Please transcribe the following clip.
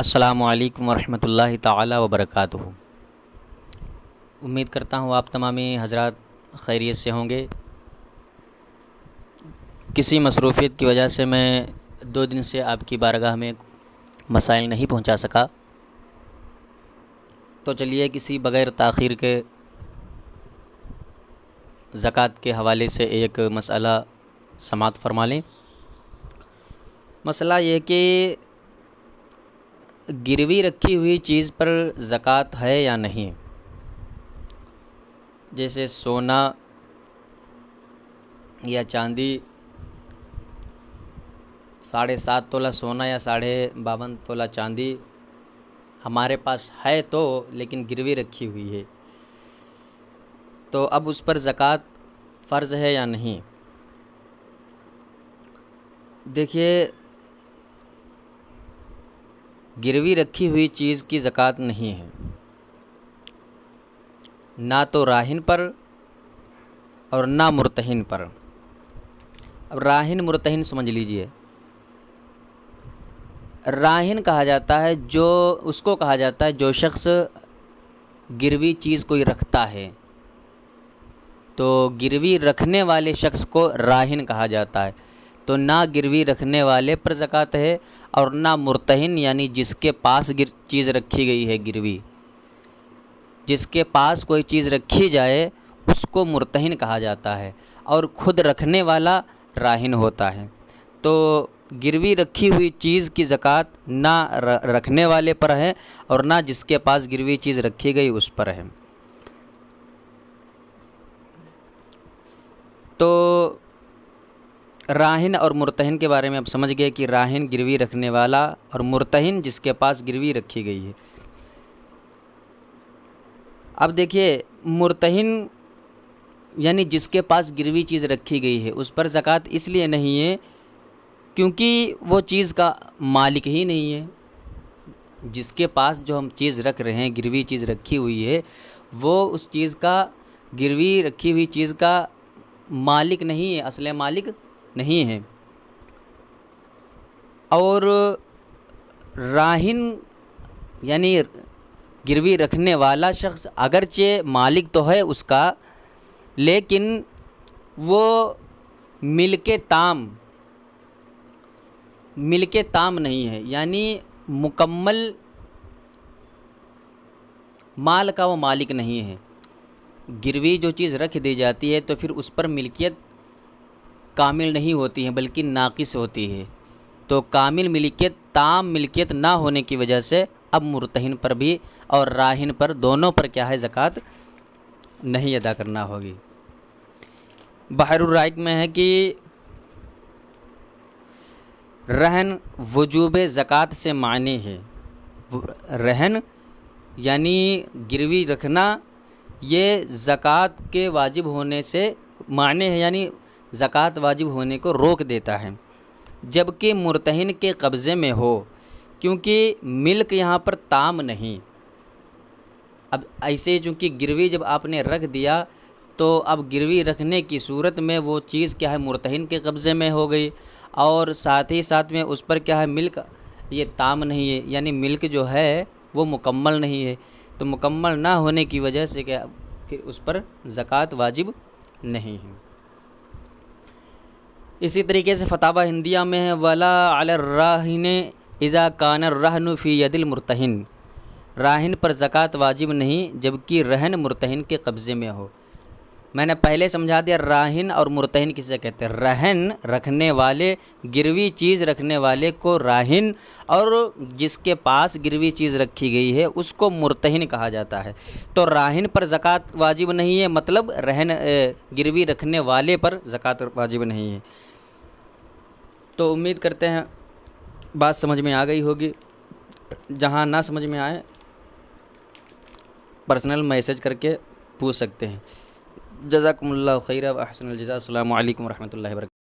السلام علیکم ورحمۃ اللہ تعالی وبرکاتہ۔ امید کرتا ہوں آپ تمامی حضرات خیریت سے ہوں گے۔ کسی مصروفیت کی وجہ سے میں 2 دن سے آپ کی بارگاہ میں مسائل نہیں پہنچا سکا، تو چلیے کسی بغیر تاخیر کے زکوٰۃ کے حوالے سے ایک مسئلہ سماعت فرما لیں۔ مسئلہ یہ کہ گروی رکھی ہوئی چیز پر زکوٰۃ ہے یا نہیں، جیسے سونا یا چاندی، 7.5 تولہ سونا یا 52.5 تولہ چاندی ہمارے پاس ہے تو لیکن گروی رکھی ہوئی ہے، تو اب اس پر زکوٰۃ فرض ہے یا نہیں؟ دیکھیے، گروی رکھی ہوئی چیز کی زکوٰۃ نہیں ہے، نہ تو راہن پر اور نہ مرتہن پر۔ اب راہن مرتہن سمجھ لیجئے۔ راہن کہا جاتا ہے اس کو کہا جاتا ہے جو شخص گروی چیز کوئی رکھتا ہے، تو گروی رکھنے والے شخص کو راہن کہا جاتا ہے، تو نہ گروی رکھنے والے پر زکوٰۃ ہے اور نہ مرتہن، یعنی جس کے پاس چیز رکھی گئی ہے گروی، جس کے پاس کوئی چیز رکھی جائے اس کو مرتہن کہا جاتا ہے، اور خود رکھنے والا راہن ہوتا ہے۔ تو گروی رکھی ہوئی چیز کی زکوٰۃ نہ رکھنے والے پر ہے اور نہ جس کے پاس گروی چیز رکھی گئی اس پر ہے۔ تو راہن اور مرتہن کے بارے میں اب سمجھ گئے کہ راہن گروی رکھنے والا اور مرتہن جس کے پاس گروی رکھی گئی ہے۔ اب دیکھیے، مرتہن یعنی جس کے پاس گروی چیز رکھی گئی ہے اس پر زکوٰۃ اس لیے نہیں ہے کیونکہ وہ چیز کا مالک ہی نہیں ہے۔ جس کے پاس جو ہم چیز رکھ رہے ہیں، گروی چیز رکھی ہوئی ہے، وہ اس چیز کا، گروی رکھی ہوئی چیز کا مالک نہیں ہے، اصل مالک نہیں ہے۔ اور راہن یعنی گروی رکھنے والا شخص اگرچہ مالک تو ہے اس کا، لیکن وہ ملک تام نہیں ہے، یعنی مکمل مال کا وہ مالک نہیں ہے۔ گروی جو چیز رکھ دی جاتی ہے تو پھر اس پر ملکیت کامل نہیں ہوتی ہے بلکہ ناقص ہوتی ہے، تو کامل ملکیت، تام ملکیت نہ ہونے کی وجہ سے اب مرتہن پر بھی اور راہن پر دونوں پر کیا ہے، زکوٰۃ نہیں ادا کرنا ہوگی۔ بحر الرائق میں ہے کہ رہن وجوب زکوٰۃ سے معنی ہے۔ رہن یعنی گروی رکھنا، یہ زکوٰۃ کے واجب ہونے سے معنی ہے، یعنی زکوٰۃ واجب ہونے کو روک دیتا ہے، جبکہ مرتہن کے قبضے میں ہو، کیونکہ ملک یہاں پر تام نہیں۔ اب ایسے چونکہ گروی جب آپ نے رکھ دیا تو اب گروی رکھنے کی صورت میں وہ چیز کیا ہے، مرتہن کے قبضے میں ہو گئی، اور ساتھ ہی ساتھ میں اس پر کیا ہے، ملک یہ تام نہیں ہے، یعنی ملک جو ہے وہ مکمل نہیں ہے، تو مکمل نہ ہونے کی وجہ سے کیا پھر اس پر زکوٰۃ واجب نہیں ہے۔ اسی طریقے سے فتاوی ہندیہ میں ہے وَلَا عَلَى الرَّاهِنِ اِذَا كَانَ الرَّهْنُ فِي يَدِ الْمُرْتَهِنِ، راہن پر زکوٰۃ واجب نہیں جبکہ رہن مرتہن کے قبضے میں ہو۔ میں نے پہلے سمجھا دیا راہن اور مرتہن کسے کہتے ہیں۔ رہن رکھنے والے، گروی چیز رکھنے والے کو راہن، اور جس کے پاس گروی چیز رکھی گئی ہے اس کو مرتہن کہا جاتا ہے۔ تو راہن پر زکوٰۃ واجب نہیں ہے، مطلب گروی رکھنے والے پر زکوٰۃ واجب نہیں ہے۔ تو امید کرتے ہیں بات سمجھ میں آ گئی ہوگی۔ جہاں نہ سمجھ میں آئے پرسنل میسج کر کے پوچھ سکتے ہیں۔ جزاکم اللہ خیرا و احسن الجزاء۔ السلام علیکم ورحمۃ اللہ وبرکاتہ۔